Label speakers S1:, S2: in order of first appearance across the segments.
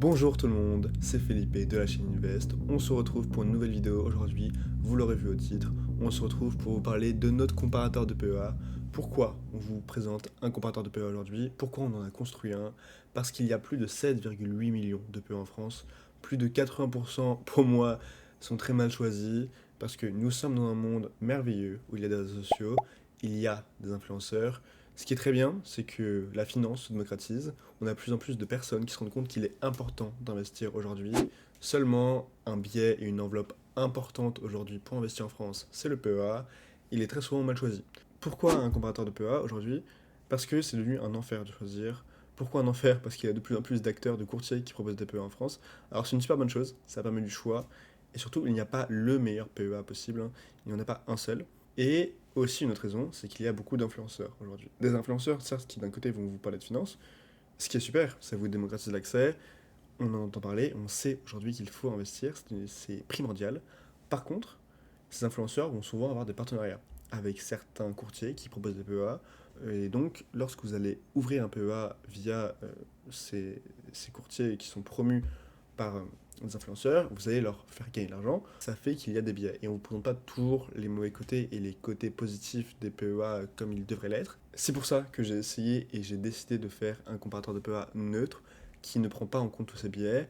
S1: Bonjour tout le monde, c'est Felipe de la chaîne Invest. On se retrouve pour une nouvelle vidéo aujourd'hui. Vous l'aurez vu au titre. On se retrouve pour vous parler de notre comparateur de PEA. Pourquoi on vous présente un comparateur de PEA aujourd'hui? Pourquoi on en a construit un? Parce qu'il y a plus de 7,8 millions de PEA en France. Plus de 80% pour moi sont très mal choisis parce que nous sommes dans un monde merveilleux où il y a des réseaux sociaux, il y a des influenceurs. Ce qui est très bien, c'est que la finance se démocratise. On a de plus en plus de personnes qui se rendent compte qu'il est important d'investir aujourd'hui. Seulement un billet et une enveloppe importante aujourd'hui pour investir en France, c'est le PEA. Il est très souvent mal choisi. Pourquoi un comparateur de PEA aujourd'hui? Parce que c'est devenu un enfer de choisir. Pourquoi un enfer? Parce qu'il y a de plus en plus d'acteurs, de courtiers qui proposent des PEA en France. Alors c'est une super bonne chose, ça permet du choix. Et surtout, il n'y a pas le meilleur PEA possible, hein. Il n'y en a pas un seul. Et aussi une autre raison, c'est qu'il y a beaucoup d'influenceurs aujourd'hui. Des influenceurs, certes, qui d'un côté vont vous parler de finance, ce qui est super, ça vous démocratise l'accès, on en entend parler, on sait aujourd'hui qu'il faut investir, c'est primordial. Par contre, ces influenceurs vont souvent avoir des partenariats avec certains courtiers qui proposent des PEA. Et donc, lorsque vous allez ouvrir un PEA via ces courtiers qui sont promus par des influenceurs, vous allez leur faire gagner de l'argent. Ça fait qu'il y a des biais. Et on ne vous présente pas toujours les mauvais côtés et les côtés positifs des PEA comme ils devraient l'être. C'est pour ça que j'ai essayé et j'ai décidé de faire un comparateur de PEA neutre qui ne prend pas en compte tous ces biais.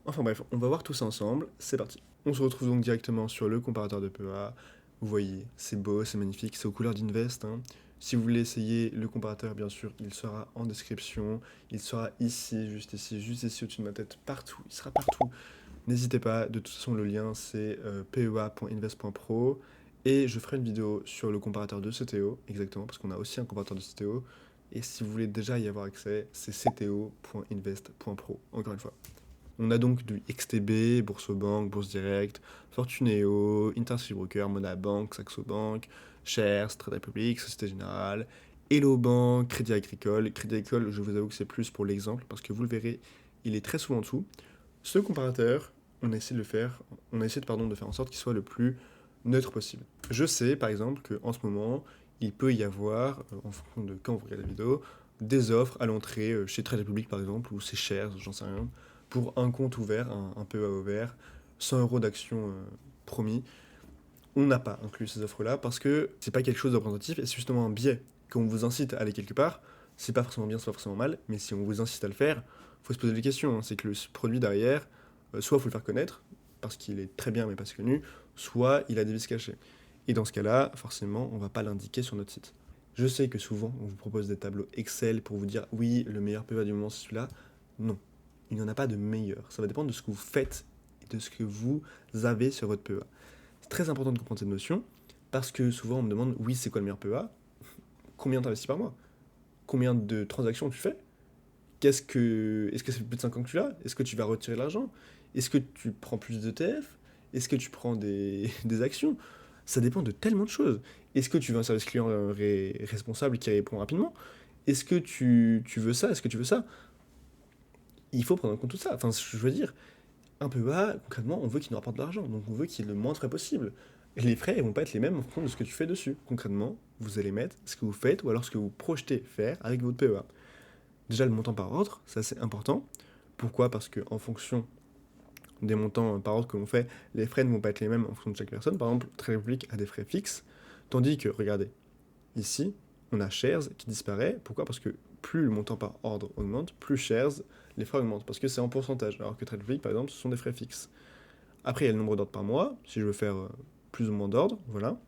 S1: Enfin bref, on va voir tout ça ensemble, c'est parti. On se retrouve donc directement sur le comparateur de PEA. Vous voyez, c'est beau, c'est magnifique, c'est aux couleurs d'Invest, hein. Si vous voulez essayer le comparateur, bien sûr, il sera en description. Il sera ici, juste ici au-dessus de ma tête, partout. Il sera partout. N'hésitez pas, de toute façon, le lien c'est pea.invest.pro. Et je ferai une vidéo sur le comparateur de CTO, exactement, parce qu'on a aussi un comparateur de CTO. Et si vous voulez déjà y avoir accès, c'est cto.invest.pro, encore une fois. On a donc du XTB, Boursobank, Bourse Direct, Fortuneo, Interactive Broker, Monabank, Saxo Bank, Shares, Trade Republic, Société Générale, Hello Bank, Crédit Agricole. Crédit Agricole, je vous avoue que c'est plus pour l'exemple, parce que vous le verrez, il est très souvent en dessous. Ce comparateur, on a essayé de le faire, on a essayé de faire en sorte qu'il soit le plus neutre possible. Je sais, par exemple, qu'en ce moment, il peut y avoir, en fonction de quand vous regardez la vidéo, des offres à l'entrée chez Trade Republic, par exemple, ou chez Shares, j'en sais rien, pour un compte ouvert, un PEA ouvert, 100 euros d'action promis. On n'a pas inclus ces offres-là parce que c'est pas quelque chose de représentatif et c'est justement un biais. Quand on vous incite à aller quelque part, c'est pas forcément bien, c'est pas forcément mal, mais si on vous incite à le faire, faut se poser des questions, hein. C'est que le produit derrière, soit faut le faire connaître, parce qu'il est très bien mais pas si connu, soit il a des vices cachés. Et dans ce cas-là, forcément, on va pas l'indiquer sur notre site. Je sais que souvent, on vous propose des tableaux Excel pour vous dire oui, le meilleur PEA du moment c'est celui-là. Non, il n'y en a pas de meilleur. Ça va dépendre de ce que vous faites et de ce que vous avez sur votre PEA. C'est très important de comprendre cette notion parce que souvent on me demande oui, c'est quoi le meilleur PEA? Combien tu investis par mois? Combien de transactions tu fais? Est-ce que ça fait plus de 5 ans que tu l'as? Est-ce que tu vas retirer de l'argent? Est-ce que tu prends plus d'ETF? Est-ce que tu prends des actions? Ça dépend de tellement de choses. Est-ce que tu veux un service client responsable qui répond rapidement? Est-ce que tu veux ça? Est-ce que tu veux ça? Il faut prendre en compte tout ça. Enfin, je veux dire, un PEA, concrètement, on veut qu'il nous rapporte de l'argent, donc on veut qu'il y ait le moins de frais possible. Et les frais, ils vont pas être les mêmes en fonction de ce que tu fais dessus. Concrètement, vous allez mettre ce que vous faites ou alors ce que vous projetez faire avec votre PEA. Déjà, le montant par ordre, ça c'est important. Pourquoi? Parce qu'en fonction des montants par ordre que l'on fait, les frais ne vont pas être les mêmes en fonction de chaque personne. Par exemple, Trade Republic a des frais fixes, tandis que, regardez, ici, on a Shares qui disparaît. Pourquoi? Parce que plus le montant par ordre augmente, plus Shares, les frais augmentent, parce que c'est en pourcentage, alors que Trade Republic, par exemple, ce sont des frais fixes. Après, il y a le nombre d'ordres par mois, si je veux faire plus ou moins d'ordres, voilà.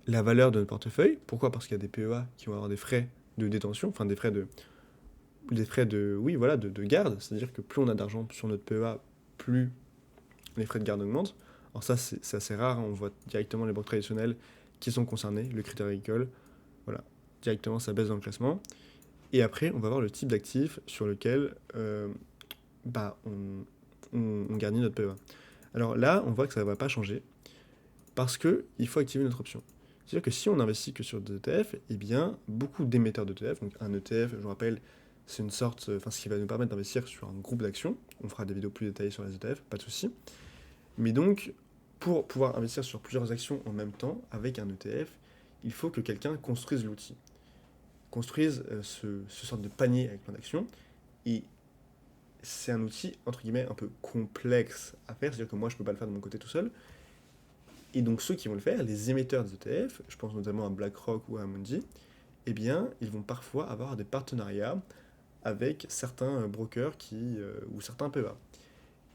S1: La valeur de notre portefeuille, pourquoi? Parce qu'il y a des PEA qui vont avoir des frais de détention, enfin des frais de, oui, voilà, de garde, c'est-à-dire que plus on a d'argent sur notre PEA, plus les frais de garde augmentent. Alors ça, c'est assez rare, hein, on voit directement les banques traditionnelles qui sont concernées, le Crédit Agricole, voilà, directement ça baisse dans le classement. Et après, on va voir le type d'actif sur lequel bah, on garnit notre PEA. Alors là, on voit que ça ne va pas changer parce qu'il faut activer notre option. C'est-à-dire que si on investit que sur des ETF, eh bien, beaucoup d'émetteurs d'ETF, donc un ETF, je vous rappelle, c'est une sorte, enfin, ce qui va nous permettre d'investir sur un groupe d'actions. On fera des vidéos plus détaillées sur les ETF, pas de souci. Mais donc, pour pouvoir investir sur plusieurs actions en même temps avec un ETF, il faut que quelqu'un construise l'outil, construise ce sorte de panier avec plein d'actions. Et c'est un outil, entre guillemets, un peu complexe à faire, c'est-à-dire que moi, je peux pas le faire de mon côté tout seul. Et donc, ceux qui vont le faire, les émetteurs des ETF, je pense notamment à BlackRock ou à Amundi, eh bien, ils vont parfois avoir des partenariats avec certains brokers ou certains PEA.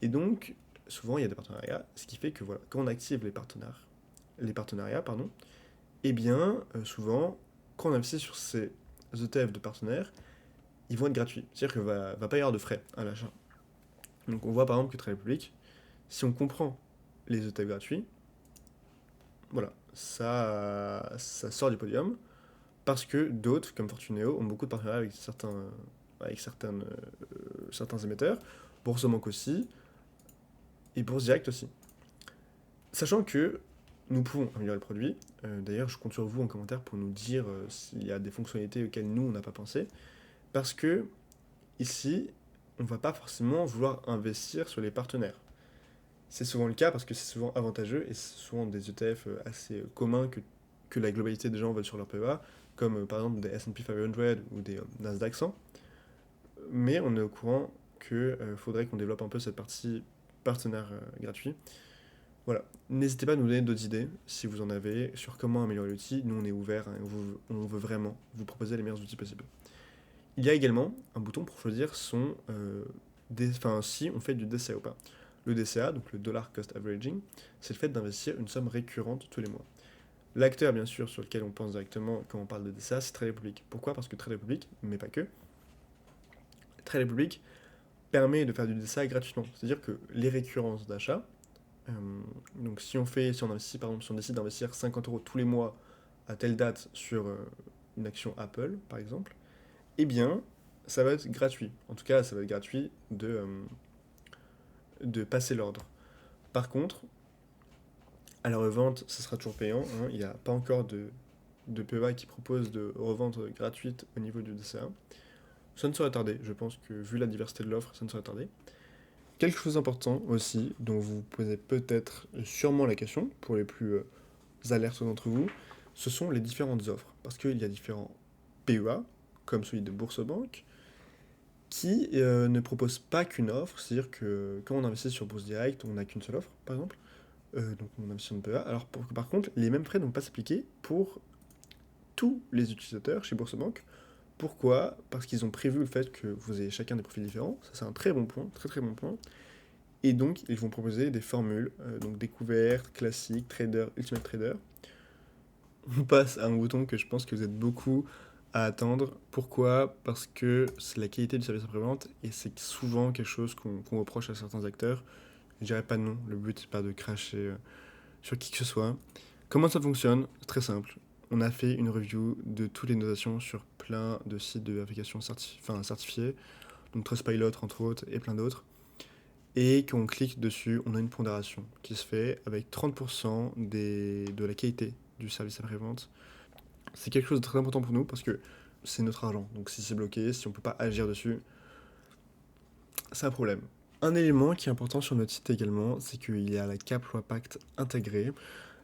S1: Et donc, souvent, il y a des partenariats, ce qui fait que voilà, quand on active les partenariats, pardon, eh bien, souvent, quand on investit sur ces ETF de partenaires, ils vont être gratuits. C'est-à-dire qu'il va pas y avoir de frais à l'achat. Donc on voit par exemple que Trade Republic, si on comprend les ETF gratuits, voilà, ça sort du podium, parce que d'autres, comme Fortuneo, ont beaucoup de partenariats avec certains émetteurs, Boursorama aussi, et Bourse Direct aussi. Sachant que nous pouvons améliorer le produit, d'ailleurs je compte sur vous en commentaire pour nous dire s'il y a des fonctionnalités auxquelles nous on n'a pas pensé, parce que ici, on ne va pas forcément vouloir investir sur les partenaires. C'est souvent le cas parce que c'est souvent avantageux et c'est souvent des ETF assez communs que la globalité des gens veulent sur leur PEA, comme par exemple des S&P 500 ou des Nasdaq 100. Mais on est au courant qu'il faudrait qu'on développe un peu cette partie partenaire gratuit. Voilà. N'hésitez pas à nous donner d'autres idées si vous en avez sur comment améliorer l'outil. Nous, on est ouvert, hein, on veut vraiment vous proposer les meilleurs outils possibles. Il y a également un bouton pour choisir si on fait du DCA ou pas. Le DCA, donc le Dollar Cost Averaging, c'est le fait d'investir une somme récurrente tous les mois. L'acteur, bien sûr, sur lequel on pense directement quand on parle de DCA, c'est Trade Republic. Pourquoi? Parce que Trade Republic, mais pas que, Trade Republic permet de faire du DCA gratuitement. C'est-à-dire que les récurrences d'achat, donc si on investit, par exemple, si on décide d'investir 50 euros tous les mois à telle date sur une action Apple, par exemple, eh bien, ça va être gratuit. En tout cas, ça va être gratuit de passer l'ordre. Par contre, à la revente, ça sera toujours payant, hein. Il n'y a pas encore de PEA qui propose de revente gratuite au niveau du DCA. Ça ne saurait tarder, je pense que vu la diversité de l'offre, ça ne saurait tarder. Quelque chose d'important aussi, dont vous posez peut-être sûrement la question, pour les plus alertes d'entre vous, ce sont les différentes offres. Parce qu'il y a différents PEA, comme celui de Boursorama, qui ne proposent pas qu'une offre, c'est-à-dire que quand on investit sur Bourse Direct, on n'a qu'une seule offre, par exemple, donc on investit en PEA, alors par contre, les mêmes frais ne vont pas s'appliquer pour tous les utilisateurs chez Boursorama. Pourquoi? Parce qu'ils ont prévu le fait que vous ayez chacun des profils différents, ça c'est un très bon point, très très bon point, et donc ils vont proposer des formules, donc découverte, classique, trader, ultimate trader. On passe à un bouton que je pense que vous êtes beaucoup à attendre. Pourquoi? Parce que c'est la qualité du service après-vente et c'est souvent quelque chose qu'on reproche à certains acteurs. Je dirais pas non, le but c'est pas de cracher sur qui que ce soit. Comment ça fonctionne? Très simple. On a fait une review de toutes les notations sur plein de sites de vérification certifiés, donc Trustpilot entre autres et plein d'autres. Et quand on clique dessus, on a une pondération qui se fait avec 30% de la qualité du service après-vente. C'est quelque chose de très important pour nous parce que c'est notre argent. Donc si c'est bloqué, si on ne peut pas agir dessus, c'est un problème. Un élément qui est important sur notre site également, c'est qu'il y a la CAP loi Pacte intégrée.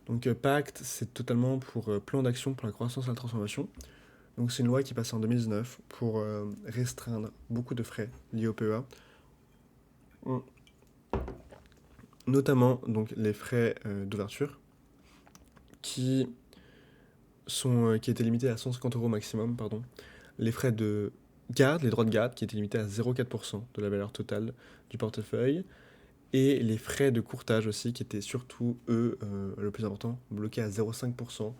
S1: Donc Pacte, c'est totalement pour plan d'action pour la croissance et la transformation. Donc c'est une loi qui est passée en 2019 pour restreindre beaucoup de frais liés au PEA. Notamment donc les frais d'ouverture qui étaient limités à 150 euros maximum, pardon. Les frais de garde, les droits de garde qui étaient limités à 0,4% de la valeur totale du portefeuille, et les frais de courtage aussi qui étaient surtout, eux, le plus important, bloqués à 0,5%.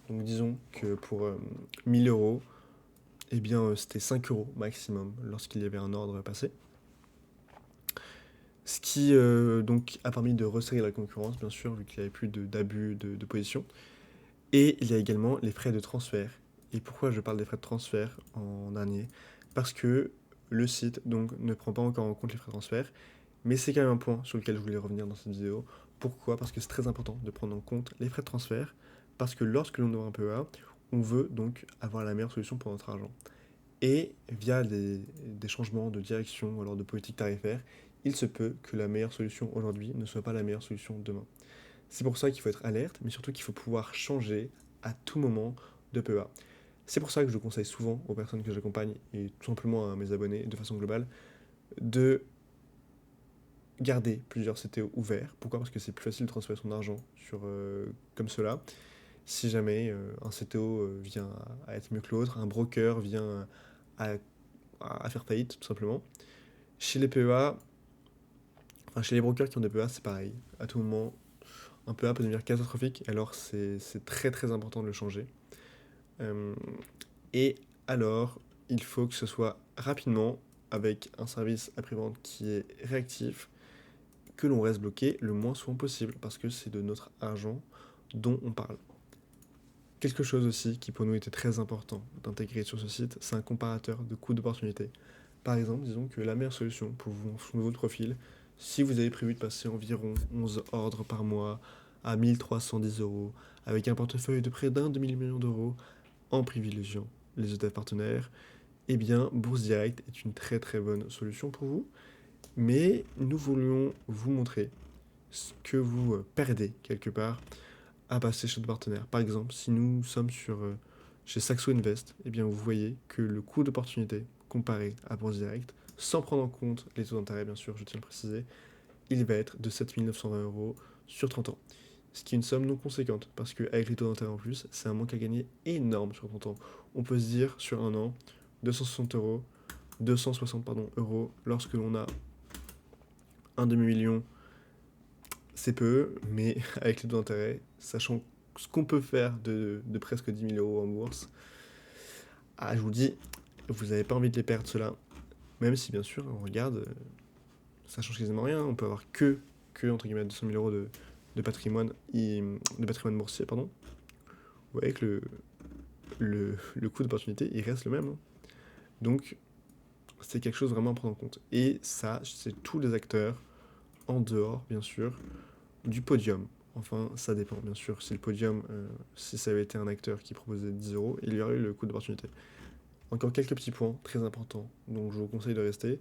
S1: Donc disons que pour 1000 euros, eh bien c'était 5 euros maximum lorsqu'il y avait un ordre passé. Ce qui donc a permis de resserrer la concurrence, bien sûr, vu qu'il n'y avait plus d'abus de position. Et il y a également les frais de transfert. Et pourquoi je parle des frais de transfert en dernier? Parce que le site donc ne prend pas encore en compte les frais de transfert, mais c'est quand même un point sur lequel je voulais revenir dans cette vidéo. Pourquoi? Parce que c'est très important de prendre en compte les frais de transfert, parce que lorsque l'on ouvre un PEA, on veut donc avoir la meilleure solution pour notre argent. Et via des changements de direction ou alors de politique tarifaire, il se peut que la meilleure solution aujourd'hui ne soit pas la meilleure solution demain. C'est pour ça qu'il faut être alerte, mais surtout qu'il faut pouvoir changer à tout moment de PEA. C'est pour ça que je conseille souvent aux personnes que j'accompagne, et tout simplement à mes abonnés de façon globale, de garder plusieurs CTO ouverts. Pourquoi? Parce que c'est plus facile de transférer son argent comme cela. Si jamais un CTO vient à être mieux que l'autre, un broker vient à, à faire faillite, tout simplement. Chez les PEA, enfin chez les brokers qui ont des PEA, c'est pareil. À tout moment, un PEA peut devenir catastrophique, alors c'est très très important de le changer. Euh, et alors, il faut que ce soit rapidement, avec un service après-vente qui est réactif, que l'on reste bloqué le moins souvent possible, parce que c'est de notre argent dont on parle. Quelque chose aussi qui pour nous était très important d'intégrer sur ce site, c'est un comparateur de coûts d'opportunité. Par exemple, disons que la meilleure solution pour vous, en fonction de votre profil, si vous avez prévu de passer environ 11 ordres par mois à 1310 euros, avec un portefeuille de près d'un demi-million d'euros, en privilégiant les ETF partenaires, eh bien, Bourse Direct est une très très bonne solution pour vous. Mais nous voulions vous montrer ce que vous perdez quelque part à passer chez notre partenaire. Par exemple, si nous sommes chez Saxo Invest, eh bien vous voyez que le coût d'opportunité comparé à Bourse Direct, sans prendre en compte les taux d'intérêt bien sûr, je tiens à le préciser, il va être de 7 920 euros sur 30 ans. Ce qui est une somme non conséquente, parce qu'avec les taux d'intérêt en plus, c'est un manque à gagner énorme sur 30 ans. On peut se dire sur un an, 260 euros, 260 pardon, euros, lorsque l'on a un demi-million, c'est peu, mais avec les taux d'intérêt, sachant ce qu'on peut faire de presque 10 000 euros en bourse, ah, je vous dis, vous n'avez pas envie de les perdre cela. Même si, bien sûr, on regarde, ça change quasiment rien. On peut avoir entre guillemets, 200 000 euros de patrimoine, de patrimoine boursier, pardon. Vous voyez que le coût d'opportunité, il reste le même, hein. Donc, c'est quelque chose vraiment à prendre en compte. Et ça, c'est tous les acteurs, en dehors, bien sûr, du podium. Enfin, ça dépend, bien sûr. Si le podium, si ça avait été un acteur qui proposait 10 euros, il y aurait eu le coût d'opportunité. Encore quelques petits points très importants, donc je vous conseille de rester.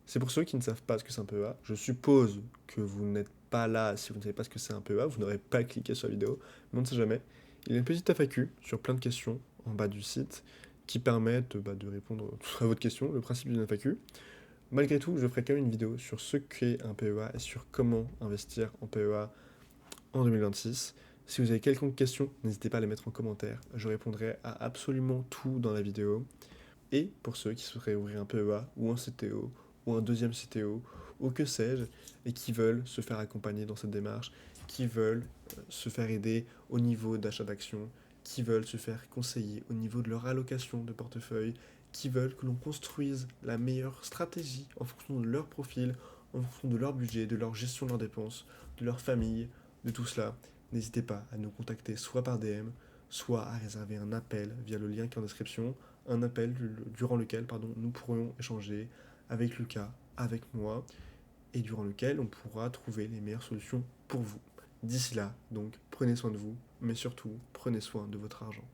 S1: C'est pour ceux qui ne savent pas ce que c'est un PEA. Je suppose que vous n'êtes pas là si vous ne savez pas ce que c'est un PEA, vous n'aurez pas cliqué sur la vidéo, mais on ne sait jamais. Il y a une petite FAQ sur plein de questions en bas du site qui permettent de répondre à votre question, le principe d'une FAQ. Malgré tout, je ferai quand même une vidéo sur ce qu'est un PEA et sur comment investir en PEA en 2026. Si vous avez quelconque question, n'hésitez pas à les mettre en commentaire. Je répondrai à absolument tout dans la vidéo. Et pour ceux qui souhaiteraient ouvrir un PEA ou un CTO ou un deuxième CTO ou que sais-je, et qui veulent se faire accompagner dans cette démarche, qui veulent se faire aider au niveau d'achat d'actions, qui veulent se faire conseiller au niveau de leur allocation de portefeuille, qui veulent que l'on construise la meilleure stratégie en fonction de leur profil, en fonction de leur budget, de leur gestion de leurs dépenses, de leur famille, de tout cela, n'hésitez pas à nous contacter soit par DM, soit à réserver un appel via le lien qui est en description, un appel durant lequel nous pourrions échanger avec Lucas, avec moi, et durant lequel on pourra trouver les meilleures solutions pour vous. D'ici là, donc, prenez soin de vous, mais surtout, prenez soin de votre argent.